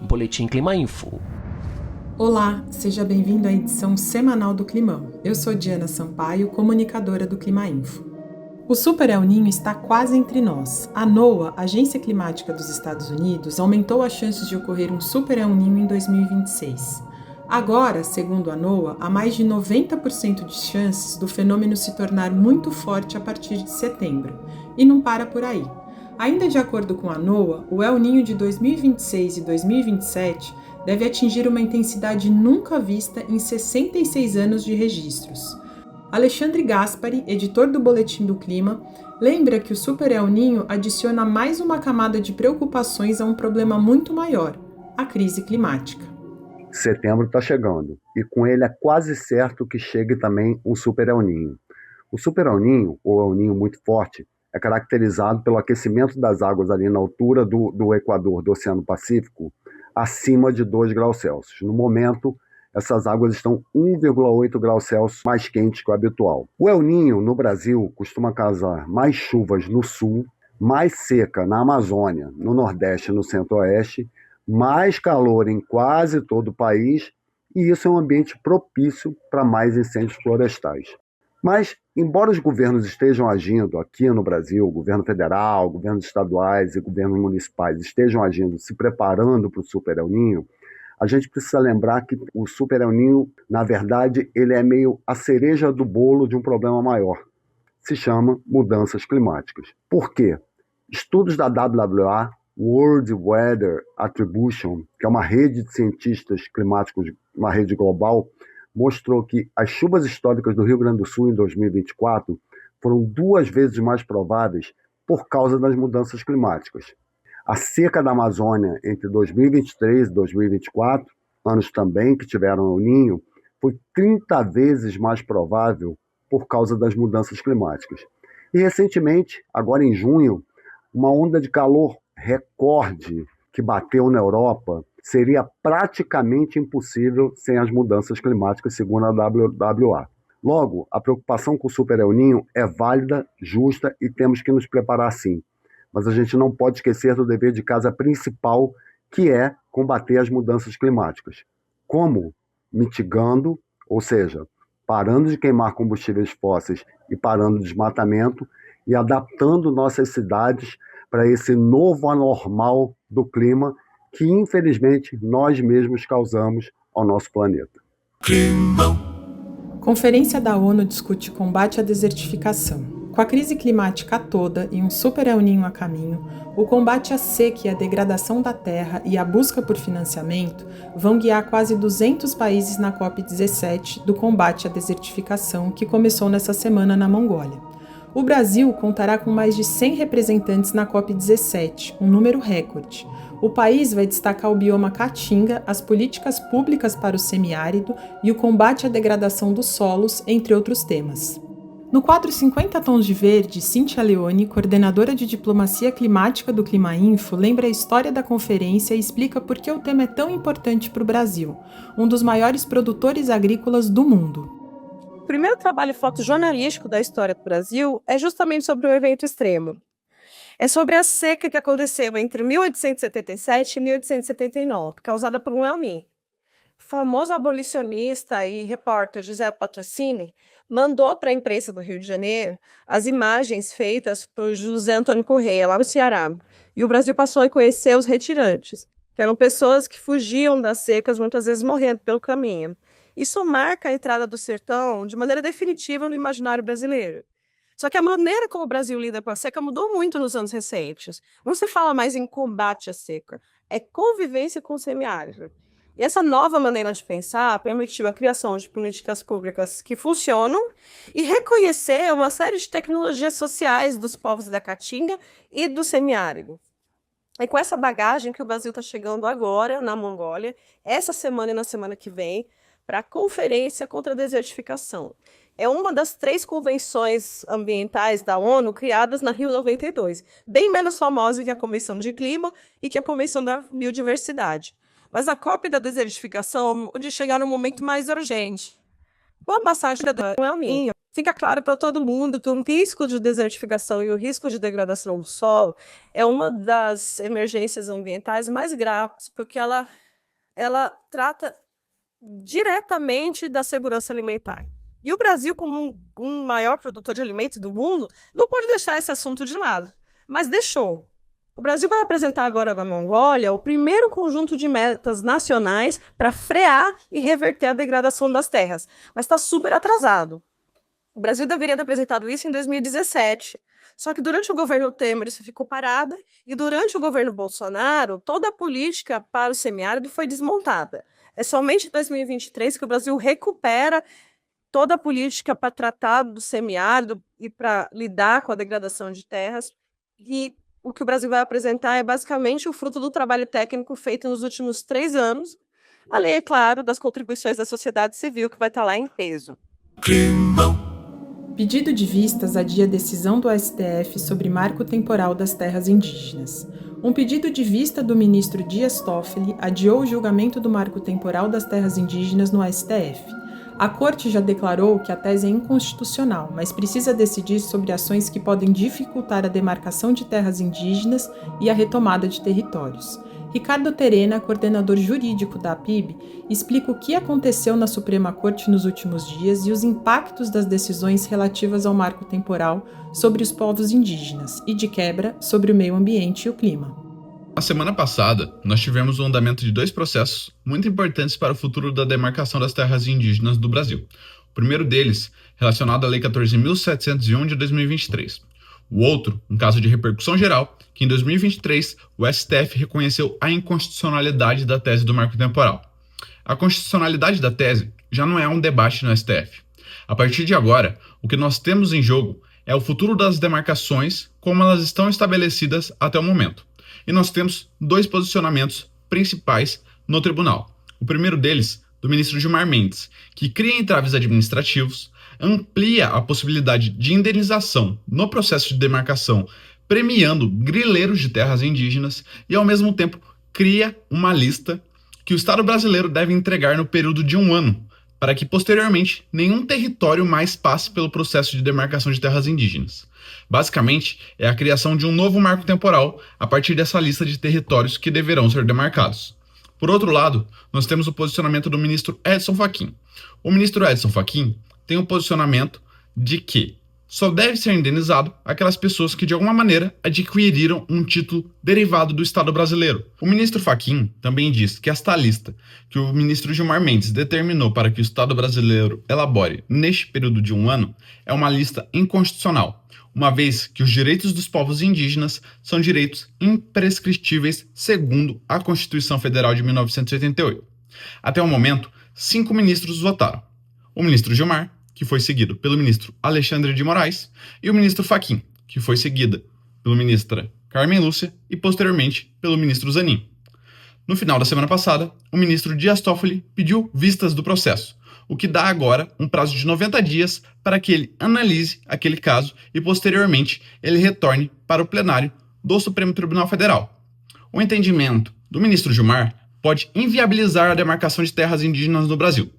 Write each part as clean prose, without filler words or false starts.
Boletim Clima Info. Olá, seja bem-vindo à edição semanal do Climão. Eu sou Diana Sampaio, comunicadora do Clima Info. O Super El Niño está quase entre nós. A NOAA, Agência Climática dos Estados Unidos, aumentou as chances de ocorrer um Super El Niño em 2026. Agora, segundo a NOAA, há mais de 90% de chances do fenômeno se tornar muito forte a partir de setembro. E não para por aí. Ainda de acordo com a NOAA, o El Niño de 2026 e 2027 deve atingir uma intensidade nunca vista em 66 anos de registros. Alexandre Gaspari, editor do Boletim do Clima, lembra que o Super El Niño adiciona mais uma camada de preocupações a um problema muito maior, a crise climática. Setembro está chegando, e com ele é quase certo que chegue também um Super El Niño. O Super El Niño, ou El Niño muito forte, é caracterizado pelo aquecimento das águas ali na altura do Equador do Oceano Pacífico, acima de 2 graus Celsius. No momento, essas águas estão 1,8 graus Celsius mais quentes que o habitual. O El Niño, no Brasil, costuma causar mais chuvas no sul, mais seca na Amazônia, no Nordeste e no Centro-Oeste, mais calor em quase todo o país, e isso é um ambiente propício para mais incêndios florestais. Mas, embora os governos estejam agindo aqui no Brasil, o governo federal, governos estaduais e governos municipais estejam agindo, se preparando para o Super El Niño, a gente precisa lembrar que o Super El Niño, na verdade, ele é meio a cereja do bolo de um problema maior. Se chama mudanças climáticas. Por quê? Estudos da WWA, World Weather Attribution, que é uma rede de cientistas climáticos, uma rede global, mostrou que as chuvas históricas do Rio Grande do Sul em 2024 foram 2 vezes mais prováveis por causa das mudanças climáticas. A seca da Amazônia entre 2023 e 2024, anos também que tiveram El Niño, foi 30 vezes mais provável por causa das mudanças climáticas. E recentemente, agora em junho, uma onda de calor recorde que bateu na Europa seria praticamente impossível sem as mudanças climáticas, segundo a WWA. Logo, a preocupação com o Super El Niño é válida, justa e temos que nos preparar sim. Mas a gente não pode esquecer do dever de casa principal, que é combater as mudanças climáticas. Como? Mitigando, ou seja, parando de queimar combustíveis fósseis e parando o desmatamento e adaptando nossas cidades para esse novo anormal do clima que, infelizmente, nós mesmos causamos ao nosso planeta. Conferência da ONU discute combate à desertificação. Com a crise climática toda e um Super El Niño a caminho, o combate à seca e à degradação da terra e a busca por financiamento vão guiar quase 200 países na COP17 do combate à desertificação que começou nessa semana na Mongólia. O Brasil contará com mais de 100 representantes na COP17, um número recorde. O país vai destacar o bioma Caatinga, as políticas públicas para o semiárido e o combate à degradação dos solos, entre outros temas. No quadro 50 Tons de Verde, Cíntia Leone, coordenadora de diplomacia climática do Clima Info, lembra a história da conferência e explica por que o tema é tão importante para o Brasil, um dos maiores produtores agrícolas do mundo. O primeiro trabalho fotojornalístico da história do Brasil é justamente sobre um evento extremo. É sobre a seca que aconteceu entre 1877 e 1879, causada por um El Niño. O famoso abolicionista e repórter José Patrocini mandou para a imprensa do Rio de Janeiro as imagens feitas por José Antônio Correia, lá no Ceará. E o Brasil passou a conhecer os retirantes, que eram pessoas que fugiam das secas, muitas vezes morrendo pelo caminho. Isso marca a entrada do sertão de maneira definitiva no imaginário brasileiro. Só que a maneira como o Brasil lida com a seca mudou muito nos anos recentes. Não se fala mais em combate à seca, é convivência com o semiárido. E essa nova maneira de pensar permitiu a criação de políticas públicas que funcionam e reconhecer uma série de tecnologias sociais dos povos da Caatinga e do semiárido. É com essa bagagem que o Brasil está chegando agora na Mongólia, essa semana e na semana que vem, para a Conferência contra a Desertificação. É uma das 3 convenções ambientais da ONU criadas na Rio 92, bem menos famosa que a Convenção de Clima e que a Convenção da Biodiversidade. Mas a COP da desertificação pode chegar num momento mais urgente. Com a passagem do El Niño, fica claro para todo mundo que o risco de desertificação e o risco de degradação do solo é uma das emergências ambientais mais graves, porque ela trata diretamente da segurança alimentar. E o Brasil, como um maior produtor de alimentos do mundo, não pode deixar esse assunto de lado, mas deixou. O Brasil vai apresentar agora na Mongólia o primeiro conjunto de metas nacionais para frear e reverter a degradação das terras, mas está super atrasado. O Brasil deveria ter apresentado isso em 2017, só que durante o governo Temer isso ficou parado e durante o governo Bolsonaro toda a política para o semiárido foi desmontada. É somente em 2023 que o Brasil recupera toda a política para tratar do semiárido e para lidar com a degradação de terras. E o que o Brasil vai apresentar é basicamente o fruto do trabalho técnico feito nos últimos 3 anos, além, é claro, das contribuições da sociedade civil, que vai estar lá em peso. Pedido de vistas adia decisão do STF sobre marco temporal das terras indígenas. Um pedido de vista do ministro Dias Toffoli adiou o julgamento do marco temporal das terras indígenas no STF. A Corte já declarou que a tese é inconstitucional, mas precisa decidir sobre ações que podem dificultar a demarcação de terras indígenas e a retomada de territórios. Ricardo Terena, coordenador jurídico da APIB, explica o que aconteceu na Suprema Corte nos últimos dias e os impactos das decisões relativas ao marco temporal sobre os povos indígenas e, de quebra, sobre o meio ambiente e o clima. Na semana passada, nós tivemos o andamento de 2 processos muito importantes para o futuro da demarcação das terras indígenas do Brasil. O primeiro deles, relacionado à Lei 14.701 de 2023. O outro, um caso de repercussão geral, que em 2023 o STF reconheceu a inconstitucionalidade da tese do marco temporal. A constitucionalidade da tese já não é um debate no STF. A partir de agora, o que nós temos em jogo é o futuro das demarcações como elas estão estabelecidas até o momento. E nós temos 2 posicionamentos principais no tribunal. O primeiro deles, do ministro Gilmar Mendes, que cria entraves administrativos, amplia a possibilidade de indenização no processo de demarcação, premiando grileiros de terras indígenas e, ao mesmo tempo, cria uma lista que o Estado brasileiro deve entregar no período de 1 ano, para que, posteriormente, nenhum território mais passe pelo processo de demarcação de terras indígenas. Basicamente, é a criação de um novo marco temporal a partir dessa lista de territórios que deverão ser demarcados. Por outro lado, nós temos o posicionamento do ministro Edson Fachin. O ministro Edson Fachin tem o posicionamento de que só deve ser indenizado aquelas pessoas que de alguma maneira adquiriram um título derivado do Estado brasileiro. O ministro Fachin também diz que esta lista que o ministro Gilmar Mendes determinou para que o Estado brasileiro elabore neste período de 1 ano é uma lista inconstitucional, uma vez que os direitos dos povos indígenas são direitos imprescritíveis segundo a Constituição Federal de 1988. Até o momento, 5 ministros votaram. O ministro Gilmar, que foi seguido pelo ministro Alexandre de Moraes, e o ministro Fachin, que foi seguida pela ministra Carmen Lúcia e, posteriormente, pelo ministro Zanin. No final da semana passada, o ministro Dias Toffoli pediu vistas do processo, o que dá agora um prazo de 90 dias para que ele analise aquele caso e, posteriormente, ele retorne para o plenário do Supremo Tribunal Federal. O entendimento do ministro Gilmar pode inviabilizar a demarcação de terras indígenas no Brasil.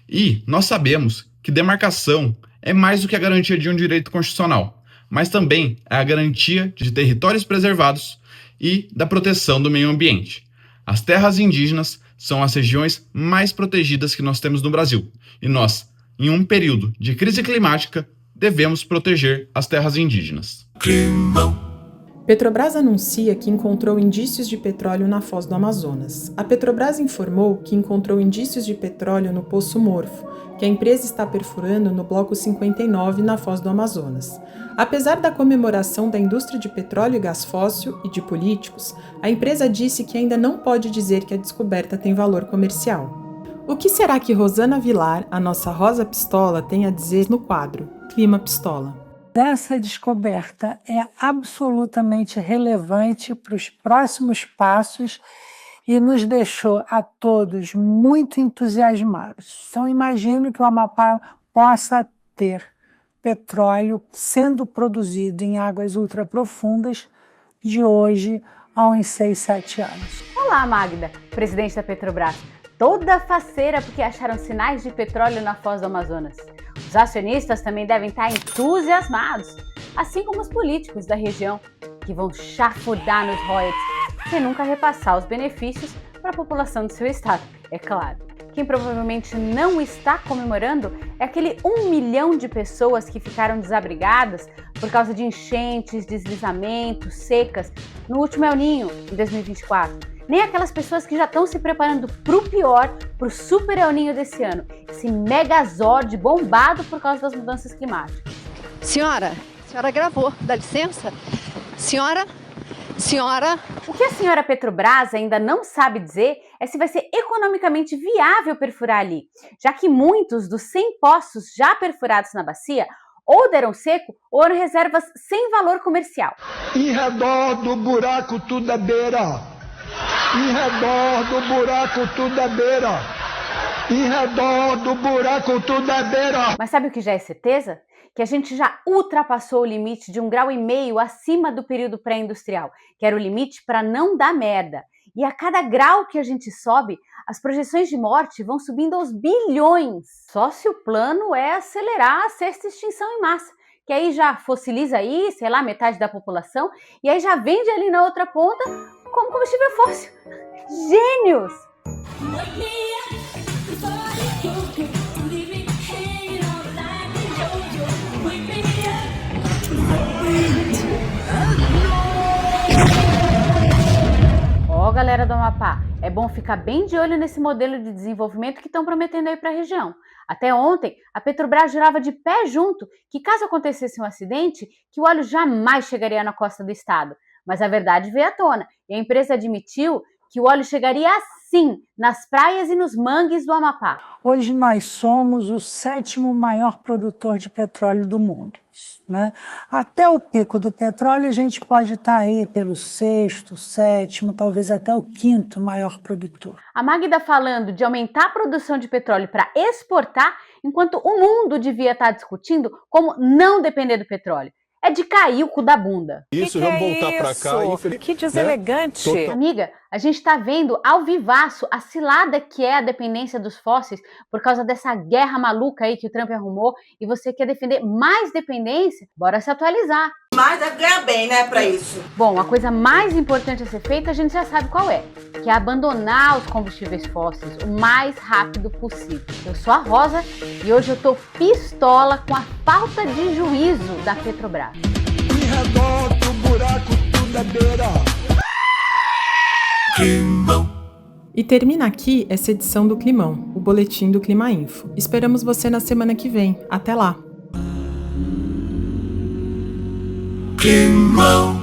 E nós sabemos que demarcação é mais do que a garantia de um direito constitucional, mas também é a garantia de territórios preservados e da proteção do meio ambiente. As terras indígenas são as regiões mais protegidas que nós temos no Brasil, e nós, em um período de crise climática, devemos proteger as terras indígenas. Petrobras anuncia que encontrou indícios de petróleo na foz do Amazonas. A Petrobras informou que encontrou indícios de petróleo no Poço Morfo, que a empresa está perfurando no Bloco 59 na foz do Amazonas. Apesar da comemoração da indústria de petróleo e gás fóssil e de políticos, a empresa disse que ainda não pode dizer que a descoberta tem valor comercial. O que será que Rosana Vilar, a nossa Rosa Pistola, tem a dizer no quadro Clima Pistola? Essa descoberta é absolutamente relevante para os próximos passos e nos deixou a todos muito entusiasmados. Então, imagino que o Amapá possa ter petróleo sendo produzido em águas ultraprofundas de hoje a uns 6, 7 anos. Olá, Magda, presidente da Petrobras. Toda faceira porque acharam sinais de petróleo na foz do Amazonas. Os acionistas também devem estar entusiasmados, assim como os políticos da região, que vão chafurdar nos royalties, sem nunca repassar os benefícios para a população do seu estado, é claro. Quem provavelmente não está comemorando é aquele 1 milhão de pessoas que ficaram desabrigadas por causa de enchentes, deslizamentos, secas no último El Niño, em 2024. Nem aquelas pessoas que já estão se preparando para o pior, para o super El Niño desse ano, esse megazord bombado por causa das mudanças climáticas. Senhora, a senhora gravou, dá licença? Senhora... O que a senhora Petrobras ainda não sabe dizer é se vai ser economicamente viável perfurar ali, já que muitos dos 100 poços já perfurados na bacia ou deram seco ou eram reservas sem valor comercial. Em redor do buraco tudo é beira. Em redor do buraco tudo é beira. Em redor do buraco tudo é beira. Mas sabe o que já é certeza? Que a gente já ultrapassou o limite de 1,5 graus acima do período pré-industrial, que era o limite para não dar merda. E a cada grau que a gente sobe, as projeções de morte vão subindo aos bilhões. Só se o plano é acelerar a sexta extinção em massa, que aí já fossiliza aí, sei lá, metade da população, e aí já vende ali na outra ponta como combustível fóssil. Gênios! Ó, galera do Amapá, é bom ficar bem de olho nesse modelo de desenvolvimento que estão prometendo aí para a região. Até ontem, a Petrobras jurava de pé junto que caso acontecesse um acidente, que o óleo jamais chegaria na costa do estado. Mas a verdade veio à tona e a empresa admitiu que o óleo chegaria assim nas praias e nos mangues do Amapá. Hoje nós somos o 7º maior produtor de petróleo do mundo, né? Até o pico do petróleo a gente pode estar aí pelo 6º, 7º, talvez até o 5º maior produtor. A Magda falando de aumentar a produção de petróleo para exportar, enquanto o mundo devia estar discutindo como não depender do petróleo. É de cair o cu da bunda. Isso, vamos voltar para cá. Que deselegante. Né? Amiga, a gente está vendo ao vivaço a cilada que é a dependência dos fósseis por causa dessa guerra maluca aí que o Trump arrumou e você quer defender mais dependência? Bora se atualizar. Mas deve ganhar bem, né, pra isso. Bom, a coisa mais importante a ser feita a gente já sabe qual é, que é abandonar os combustíveis fósseis o mais rápido possível. Eu sou a Rosa e hoje eu tô pistola com a falta de juízo da Petrobras. Em redor do buraco tudo é beira. E termina aqui essa edição do Climão, o boletim do Clima Info. Esperamos você na semana que vem. Até lá! Climão.